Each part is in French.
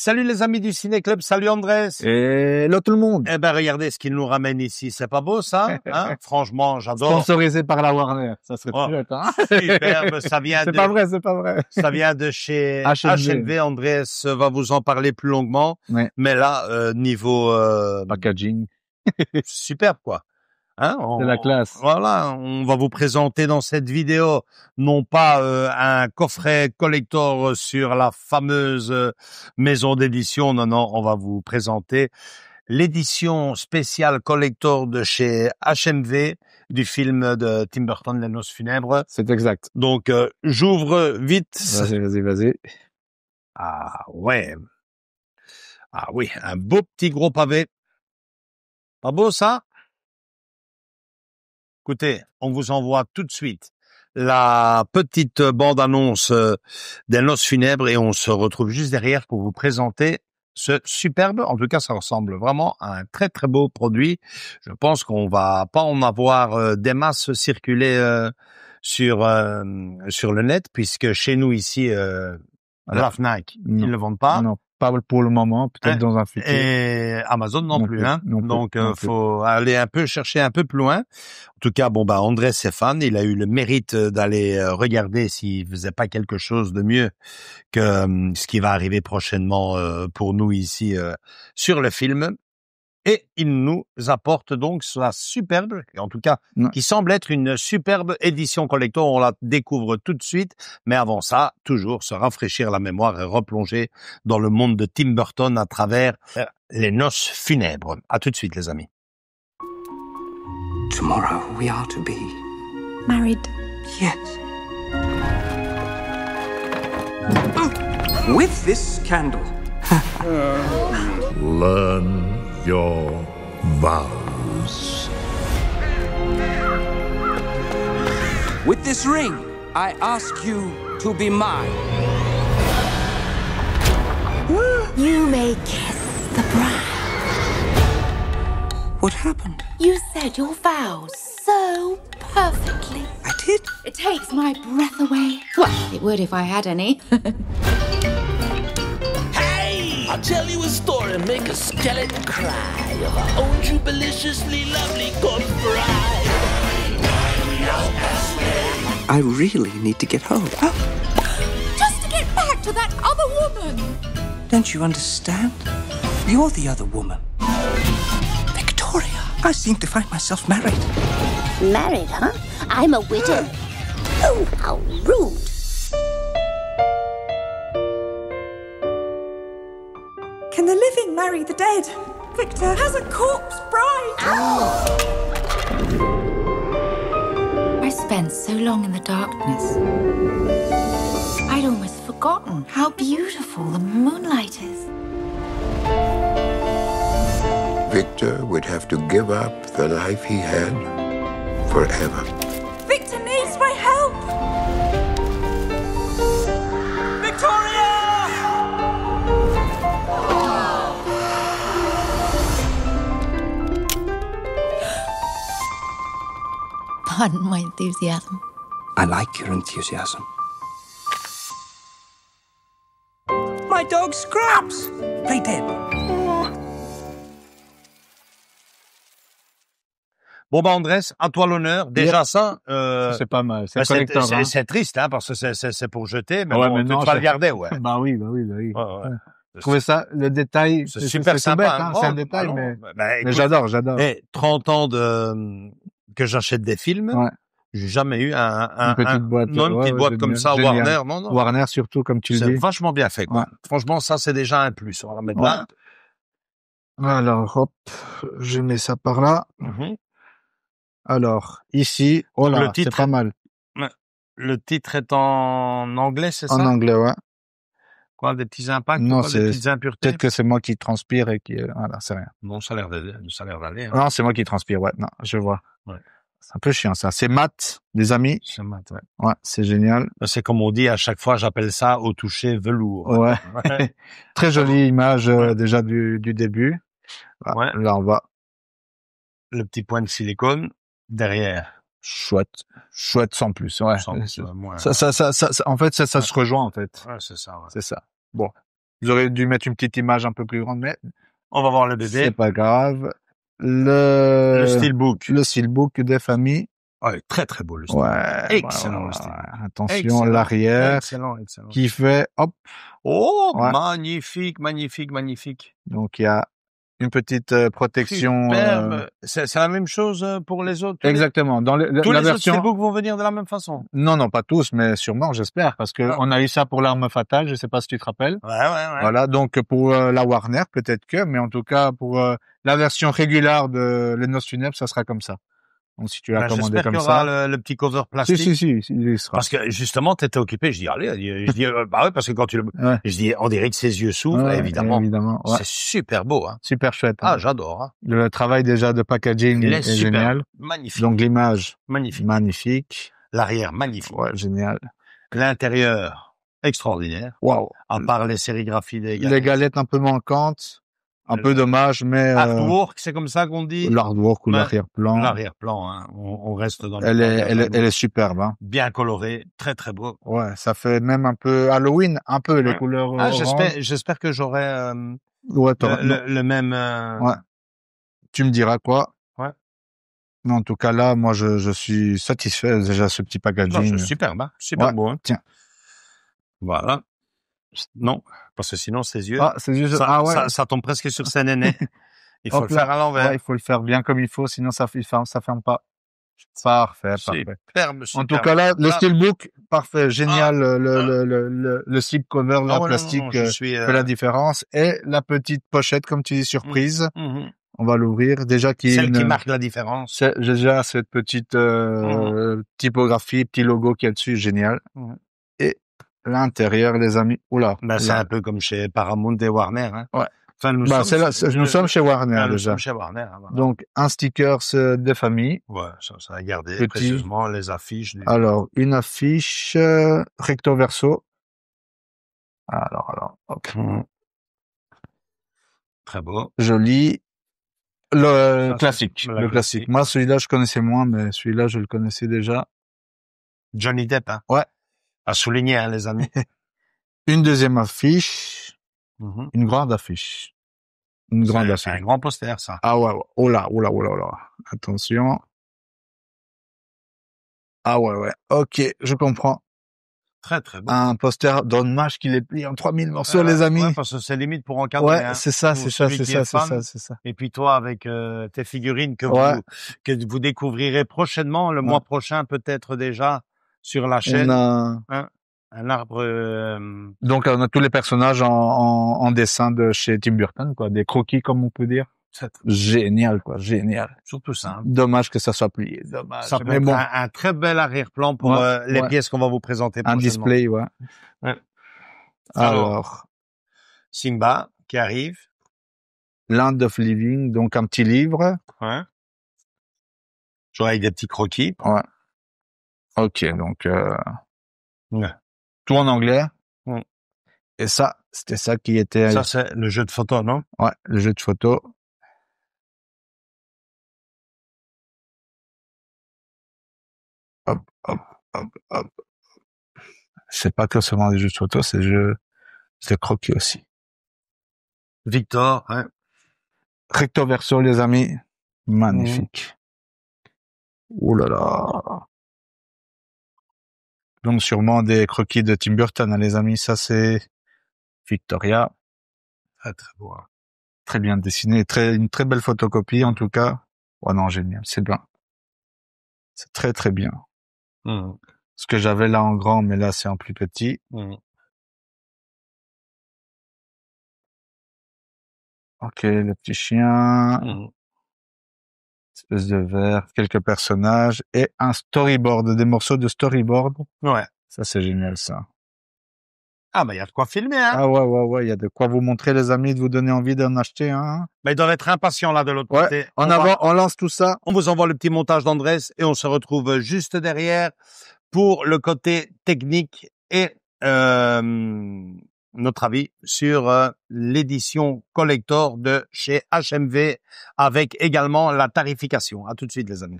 Salut les amis du Ciné Club, salut Andrés. Et là tout le monde. Eh ben regardez ce qu'il nous ramène ici, c'est pas beau ça, hein? Franchement, j'adore. Sponsorisé par la Warner, ça serait Oh, chouette, hein. superbe, ça vient C'est de, pas vrai, c'est pas vrai. ça vient de chez HLV. HLV. Andrés va vous en parler plus longuement, Ouais. mais là, niveau Packaging, superbe quoi. Hein, c'est la classe. Voilà, on va vous présenter dans cette vidéo non pas un coffret collector sur la fameuse maison d'édition, non, on va vous présenter l'édition spéciale collector de chez HMV du film de Tim Burton, Les Noces funèbres. C'est exact. Donc j'ouvre vite. Vas-y. Ah ouais. Ah oui, un beau petit gros pavé. Pas beau ça? Écoutez, on vous envoie tout de suite la petite bande-annonce des Noces funèbres et on se retrouve juste derrière pour vous présenter ce superbe, en tout cas ça ressemble vraiment à un très très beau produit. Je pense qu'on va pas en avoir des masses circuler sur le net puisque chez nous ici à la Fnac, ils le vendent pas. Non, pas pour le moment, peut-être dans un futur. Et Amazon non plus, hein. Non plus, Donc non plus. faut aller chercher un peu plus loin. En tout cas, bon Andrés est fan, il a eu le mérite d'aller regarder s'il faisait pas quelque chose de mieux que ce qui va arriver prochainement pour nous ici sur le film. Et il nous apporte donc sa superbe, en tout cas, qui semble être une superbe édition collector. On la découvre tout de suite. Mais avant ça, toujours se rafraîchir la mémoire et replonger dans le monde de Tim Burton à travers les Noces funèbres. À tout de suite, les amis. Tomorrow we are to be married. Yes. With this candle. Learn your vows. With this ring, I ask you to be mine. You may kiss the bride. What happened? You said your vows so perfectly. I did. It takes my breath away. Well, it would if I had any. I'll tell you a story, make a skeleton cry of our own jubiliciously lovely corpse bride. I really need to get home. Just to get back to that other woman. Don't you understand? You're the other woman. Victoria. I seem to find myself married. Married, huh? I'm a widow. Oh, how rude. Can the living marry the dead? Victor has a corpse bride. I spent so long in the darkness. I'd almost forgotten how beautiful the moonlight is. Victor would have to give up the life he had forever. Victor needs my help. Victoria! Pardon my enthusiasm. I like your enthusiasm. My dog Scraps! Play dead. Bon Andrés, à toi l'honneur. Déjà ça, c'est pas mal. C'est collector, hein. C'est triste, hein, parce que c'est pour jeter, mais ouais, bon, mais tu non, vas le garder, ouais. Bah oui. Ouais. Je trouvais ça, le détail, C'est super sympa, bête, hein. C'est un détail, Ah non, mais écoute, j'adore. Et 30 ans que j'achète des films. Ouais. J'ai jamais eu Une petite boîte. une petite boîte comme ça, génial. Warner, non. Warner surtout, comme tu le C'est dis. vachement bien fait, quoi. Ouais. Franchement, ça, c'est déjà un plus. On va la mettre Ouais. là. Alors, hop, je mets ça par là. Mhm. Alors, ici, oh Le là, c'est titre. pas mal. Le titre est en anglais, c'est ça? En anglais, ouais. Quoi, des petits impacts? Non, ou quoi, des petites impuretés? peut-être que c'est moi qui transpire et qui, voilà, c'est rien. Non, ça a l'air d'aller, hein. Non, c'est moi qui transpire, ouais, non, je vois. Ouais. C'est un peu chiant, ça. C'est mat, les amis. C'est mat, ouais. Ouais, c'est génial. C'est comme on dit à chaque fois, j'appelle ça au toucher velours. Ouais. Ouais. Très jolie image, Ouais. déjà du début. Voilà. Ouais. Là, on va. Le petit point de silicone derrière. Chouette sans plus, ouais. Sans- moins. Ça, en fait, ça se rejoint, en fait. Ouais, c'est ça, ouais. C'est ça. Bon. J'aurais dû mettre une petite image un peu plus grande, mais On va voir le c'est bébé. pas grave. Le steelbook. Le steelbook des familles. Ouais, très très beau le steelbook. Ouais. Excellent, le ouais. steelbook. Attention, Excellent. l'arrière Excellent. qui fait, hop. Oh, Ouais. magnifique. Donc, il y a une petite protection. Superbe. C'est la même chose pour les autres. Exactement. Dans Tous la les autres version. steelbooks vont venir de la même façon. Non, pas tous, mais sûrement, j'espère, parce que Ah. on a eu ça pour l'arme fatale. Je sais pas si tu te rappelles. Ouais. Voilà. Donc, pour la Warner, peut-être que, mais en tout cas, pour la version régulière de Les Noces funèbres, ça sera comme ça. Donc, si tu l'as commandé J'espère comme qu'il y aura ça. le petit cover plastique. Si, il y sera. Parce que justement, t'étais occupé. Je dis, allez, bah ouais, parce que quand tu le, Ouais. je dis, on dirait que ses yeux s'ouvrent, Ouais, évidemment. ouais. C'est super beau, hein. Super chouette. Ah, Hein. j'adore, hein. Le travail déjà de packaging Il est est super. génial. Magnifique. Donc, l'image, Magnifique. magnifique. L'arrière, magnifique. Ouais, génial. L'intérieur, extraordinaire. Waouh. À part les sérigraphies des Les galettes un peu manquantes. Un peu dommage, mais artwork, c'est comme ça qu'on dit. l'artwork ou Ouais. l'arrière-plan. L'arrière-plan, hein. On reste dans Elle est superbe, hein. bien coloré, très très beau. Ouais, ça fait même un peu Halloween, un peu les Ouais. couleurs Ah, orange. j'espère que j'aurai Ouais, le même. Ouais. Tu me diras quoi. Ouais. Mais en tout cas là, moi je suis satisfait déjà ce petit Non, packaging. c'est superbe, hein. Super Ouais. beau. Hein. Tiens. Voilà. Non, parce que sinon ses yeux. Ah, c'est juste ouais. Ça tombe presque sur ses nénés. Il faut Hop le là. faire à l'envers. Ouais, il faut le faire bien comme il faut, sinon ça ferme pas. Parfait. Superbe. En tout cas là, le Ah. steelbook, parfait, génial. Le slip cover, Ah la ouais, plastique, non, je suis, fait la différence. Et la petite pochette, comme tu dis, surprise. Mhm. On va l'ouvrir. Déjà Celle qui marque la différence. J'ai déjà cette petite typographie, petit logo qui est dessus, génial. Mhm. Et l'intérieur, les amis. Oula. Ben, c'est un peu comme chez Paramount et Warner. Hein. Ouais. Enfin, nous sommes chez Warner nous déjà. sommes chez Warner. Hein, voilà. Donc un sticker de famille. Ouais, ça a gardé Petit. précieusement les affiches. Alors une affiche recto verso. Alors, hop. Mhm. Très beau. Joli. Le Ça, classique. la Le classique. classique. Moi, celui-là, je connaissais moins, mais celui-là, je le connaissais déjà. Johnny Depp, hein. Ouais. À souligner, hein, les amis. Une deuxième affiche. Mhm. Une grande affiche. Une grande C'est affiche. un grand poster, ça. Ah ouais. Oh là. Attention. Ah ouais. Ok, je comprends. Très, très beau. Un poster dommage qu'il est plié en 3000 morceaux, les amis. Ouais, parce que c'est limite pour encadrer. Ouais, hein. c'est ça. C'est ça. Et puis toi, avec tes figurines que vous découvrirez prochainement, le mois prochain, peut-être déjà, sur la chaîne. Un arbre. Donc, on a tous les personnages en dessin de chez Tim Burton, quoi. Des croquis, comme on peut dire. Génial, quoi. Génial. Surtout ça. Hein. Dommage que ça soit plié. Dommage. Ça peut être un très bel arrière-plan pour les pièces qu'on va vous présenter prochainement. Un display, ouais. Alors, Simba, qui arrive. Land of Living, donc un petit livre. Ouais. Genre avec des petits croquis. Ouais. Ok, donc, ouais. Tout en anglais. Ouais. Et ça, c'était ça qui était... Ça, c'est le jeu de photo, non? Ouais, le jeu de photo. Hop. C'est pas que seulement des jeux de photo, c'est des jeux de croquis aussi. Victor, hein. Recto verso, les amis. Magnifique. Ouh là là. Donc sûrement des croquis de Tim Burton, hein, les amis. Ça, c'est Victoria. Très, très beau. Hein. Très bien dessiné. Une très belle photocopie, en tout cas. Oh non, génial. C'est bien. C'est très, très bien. Mmh. Ce que j'avais là en grand, mais là, c'est en plus petit. Mmh. Ok, le petit chien. Mmh. Espèce de verre, quelques personnages et un storyboard, des morceaux de storyboard. Ouais. Ça, c'est génial, ça. Ah, bah, il y a de quoi filmer, hein. Ah ouais, il y a de quoi vous montrer, les amis, de vous donner envie d'en acheter, hein. Bah, ils doivent être impatients, là, de l'autre côté. On lance tout ça. On vous envoie le petit montage d'Andrés et on se retrouve juste derrière pour le côté technique et, notre avis sur l'édition collector de chez HMV avec également la tarification. À tout de suite, les amis.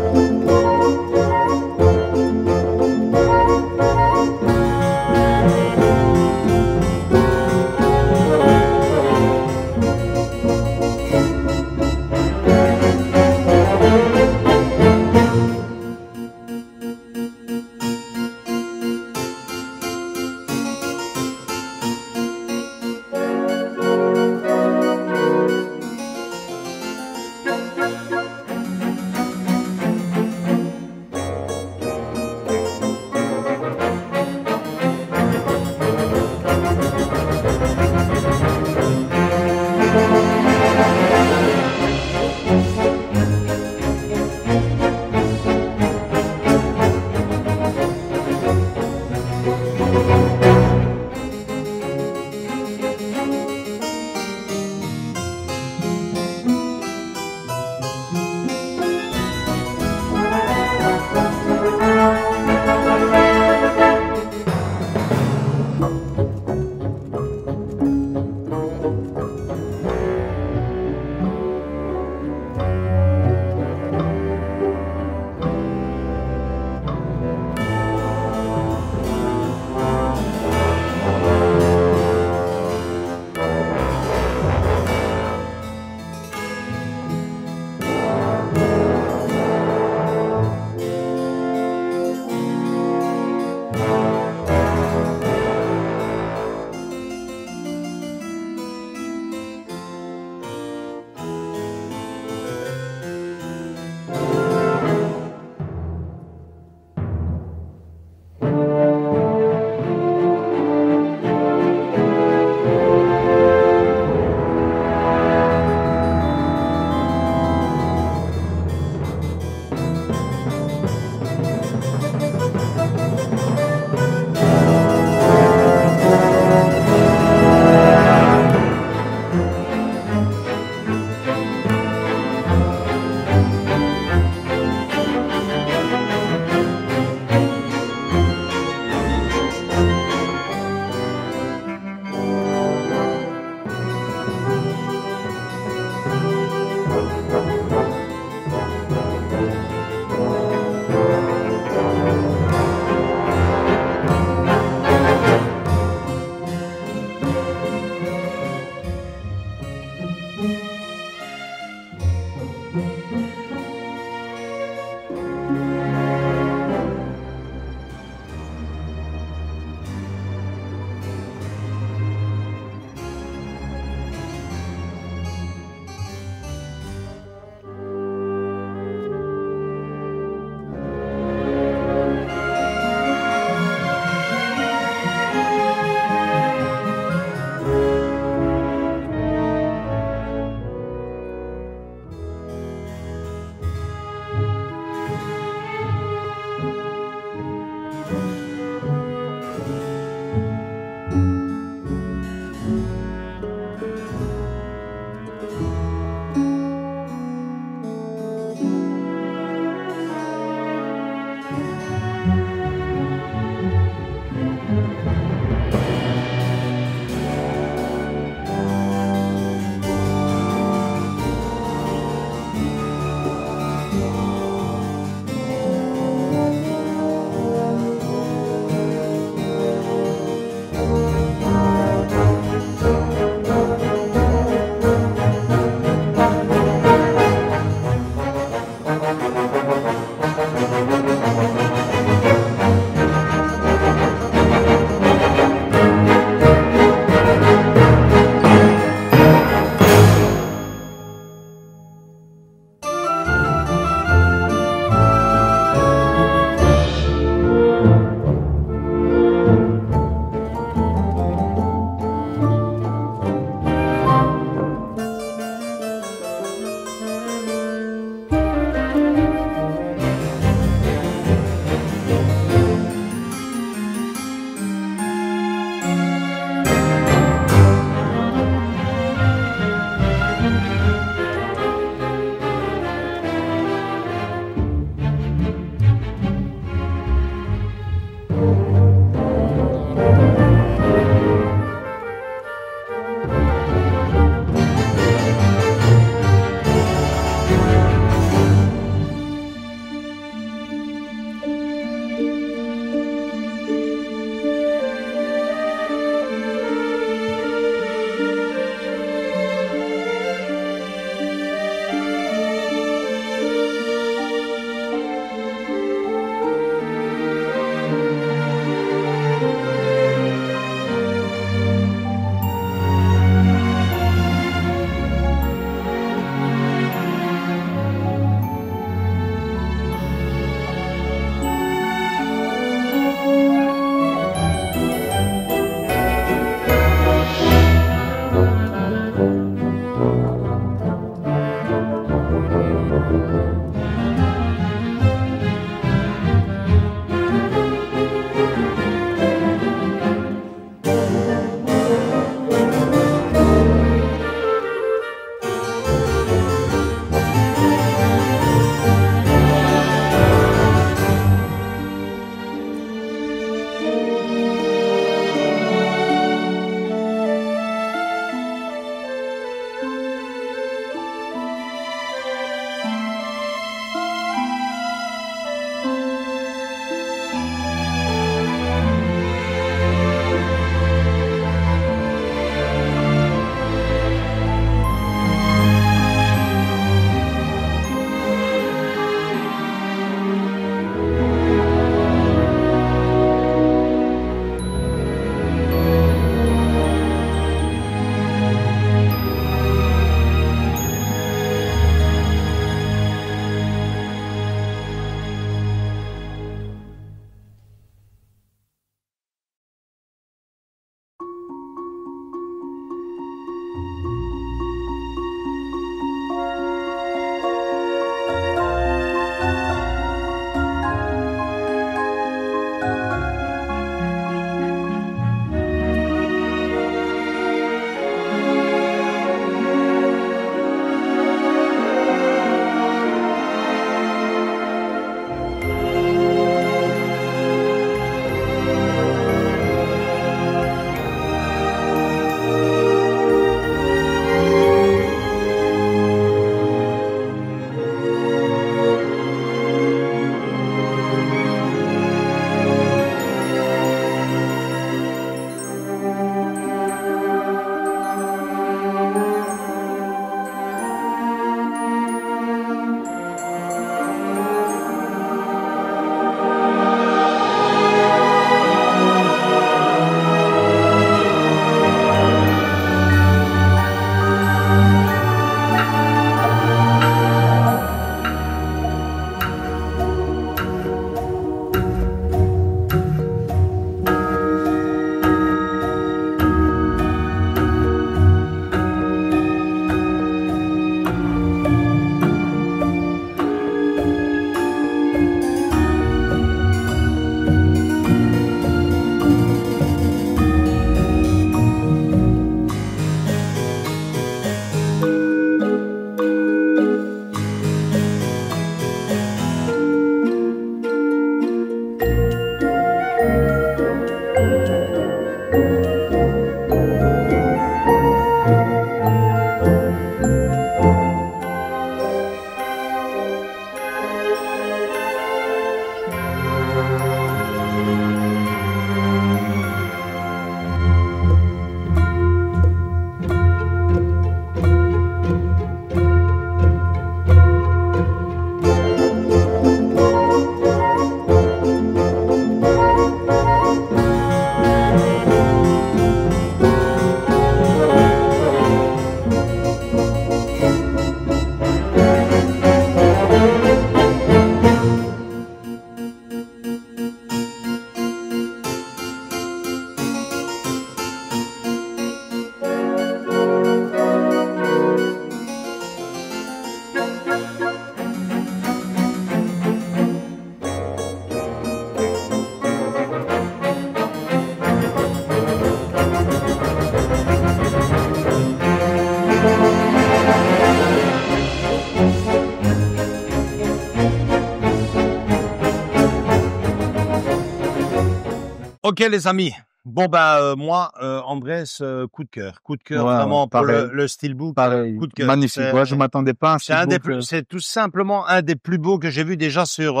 les amis. Bon moi Andrés, coup de cœur Ouais, vraiment pour pareil. le steelbook, Pareil, coup de cœur. magnifique. Ouais, je m'attendais pas à un C'est tout simplement un des plus beaux que j'ai vu déjà sur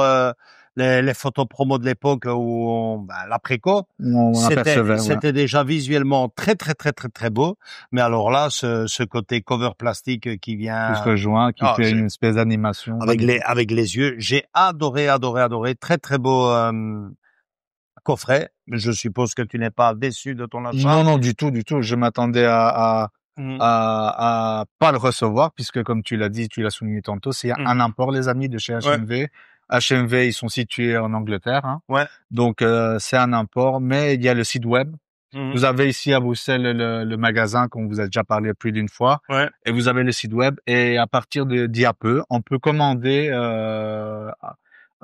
les photos promo de l'époque où l'après-co. on apercevait. C'était déjà visuellement très très très très très beau, mais alors là ce côté cover plastique qui vient Qui se rejoint, qui fait une espèce d'animation. avec les yeux, j'ai adoré, très très beau coffret. Je suppose que tu n'es pas déçu de ton achat. Non, du tout. Je m'attendais à pas le recevoir, puisque comme tu l'as dit, tu l'as souligné tantôt, c'est un import, les amis, de chez HMV. HMV, ils sont situés en Angleterre, hein. Ouais. Donc, c'est un import, mais il y a le site web. Vous avez ici à Bruxelles le magasin qu'on vous a déjà parlé plus d'une fois. Ouais. Et vous avez le site web. Et à partir d'il y a peu, on peut commander,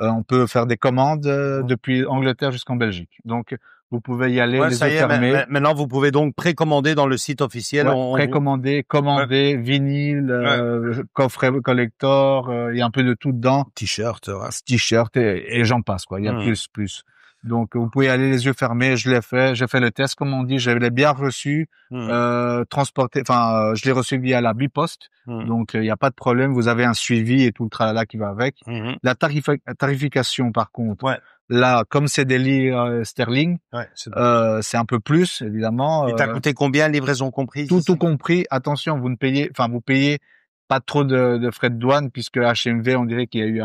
on peut faire des commandes depuis Angleterre jusqu'en Belgique. Donc, vous pouvez y aller, les yeux fermés. Maintenant, vous pouvez donc précommander dans le site officiel. Précommander, commander, vinyle, coffret collector, il y a un peu de tout dedans. T-shirt, et j'en passe, quoi. Il y a plus. Donc, vous pouvez y aller les yeux fermés. Je l'ai fait. J'ai fait le test, comme on dit. Je l'ai bien reçu, transporté. Enfin, je l'ai reçu via la Bipost. Donc, il n'y a pas de problème. Vous avez un suivi et tout le tralala qui va avec. La tarification, par contre. Là, comme c'est des livres sterling, c'est un peu plus, évidemment. Et t'as coûté combien, livraison comprise? Tout compris. Attention, vous payez pas trop de frais de douane, puisque HMV, on dirait qu'il y a eu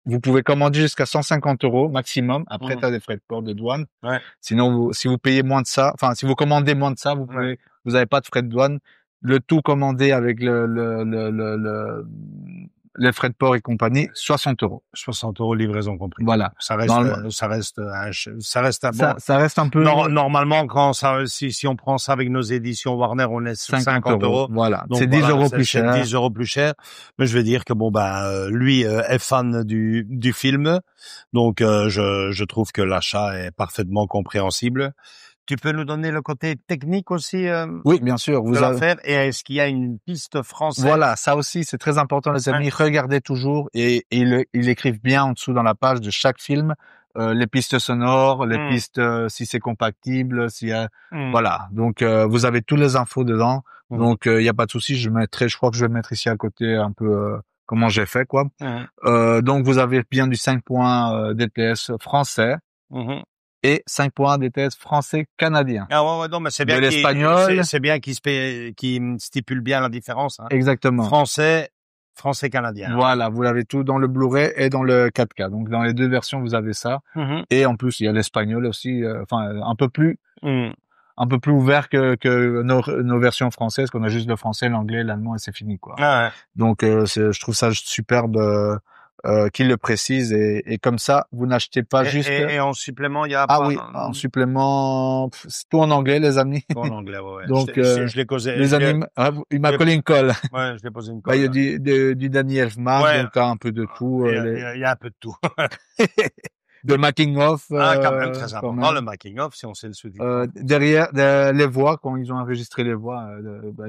vous pouvez commander jusqu'à 150 € maximum. Après, t'as des frais de port de douane. Sinon, si vous payez moins de ça, si vous commandez moins de ça, vous avez pas de frais de douane. Le tout commandé avec les frais de port et compagnie, 60 €. 60 € livraison compris. Voilà. Ça reste un peu. Normalement, si on prend ça avec nos éditions Warner, on est 50 €. Voilà. C'est 10 € plus cher. 10 € plus cher. Mais je veux dire que lui est fan du film. Donc, je trouve que l'achat est parfaitement compréhensible. Tu peux nous donner le côté technique aussi Oui, bien sûr. de l'affaire. Et est-ce qu'il y a une piste française? Voilà, ça aussi, c'est très important, les amis. Regardez toujours et ils écrivent bien en dessous dans la page de chaque film les pistes sonores, les pistes si c'est compatible, s'il y a voilà. Donc vous avez tous les infos dedans. Donc il y a pas de souci. Je crois que je vais mettre ici à côté un peu comment j'ai fait quoi. Donc vous avez bien du 5 points DTS français. Et 5 points DTS français-canadien. Ah ouais, non, mais c'est bien l'espagnol. C'est bien qu'il stipule bien la différence, hein. Exactement. Français-canadien. Voilà, vous l'avez tout dans le Blu-ray et dans le 4K. Donc, dans les deux versions, vous avez ça. Et en plus, il y a l'espagnol aussi, un peu plus ouvert que nos versions françaises, qu'on a juste le français, l'anglais, l'allemand et c'est fini, quoi. Donc, je trouve ça superbe, qu'il le précise et comme ça vous n'achetez pas juste et en supplément il y a en supplément c'est tout en anglais les amis. Tout en anglais donc je l'ai causé les amis il m'a collé une colle. Je l'ai posé une colle. Il y a du Danny Elfman, donc un peu de tout, il y a un peu de tout. De making of quand même très important le making of si on sait le sous-titre. Derrière les voix quand ils ont enregistré les voix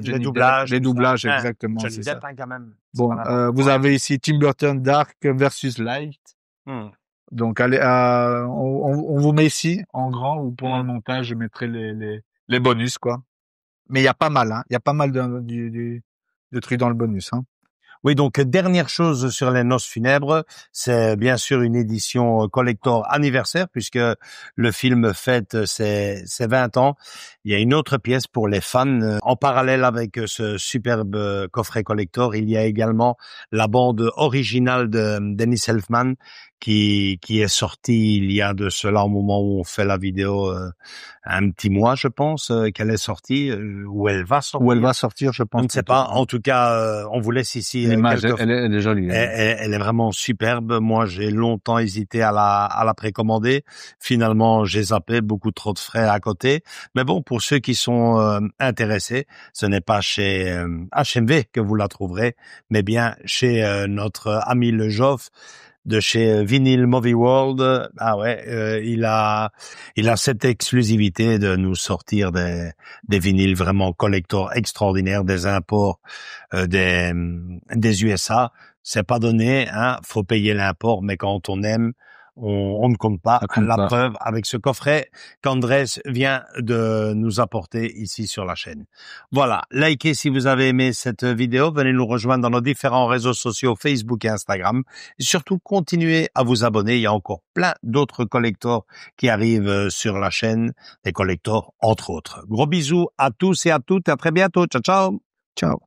les doublages exactement, c'est ça quand même. Bon vous avez ici Tim Burton Dark versus Light. Donc allez on vous met ici en grand ou pendant le montage je mettrai les bonus quoi. Mais il y a pas mal il y a pas mal de trucs dans le bonus hein. Oui, donc dernière chose sur les noces funèbres, c'est bien sûr une édition collector anniversaire puisque le film fête ses 20 ans. Il y a une autre pièce pour les fans. En parallèle avec ce superbe coffret collector, il y a également la bande originale de Dennis Elfman qui est sortie il y a de cela au moment où on fait la vidéo un petit mois, je pense, qu'elle est sortie, où elle va sortir, je pense. On ne sait pas. En tout cas, on vous laisse ici. L'image, elle est jolie. Elle est vraiment superbe. Moi, j'ai longtemps hésité à la précommander. Finalement, j'ai zappé, beaucoup trop de frais à côté. Mais bon, pour ceux qui sont intéressés, ce n'est pas chez HMV que vous la trouverez, mais bien chez notre ami le Joff de chez Vinyl Movie World. Il a cette exclusivité de nous sortir des vinyles vraiment collector extraordinaires, des imports des USA. C'est pas donné, hein, faut payer l'import, mais quand on aime, on ne compte pas. La pas. preuve avec ce coffret qu'Andrés vient de nous apporter ici sur la chaîne. Voilà, likez si vous avez aimé cette vidéo, venez nous rejoindre dans nos différents réseaux sociaux Facebook et Instagram. Et surtout, continuez à vous abonner, il y a encore plein d'autres collectors qui arrivent sur la chaîne, des collectors entre autres. Gros bisous à tous et à toutes, à très bientôt, ciao ciao. Ciao.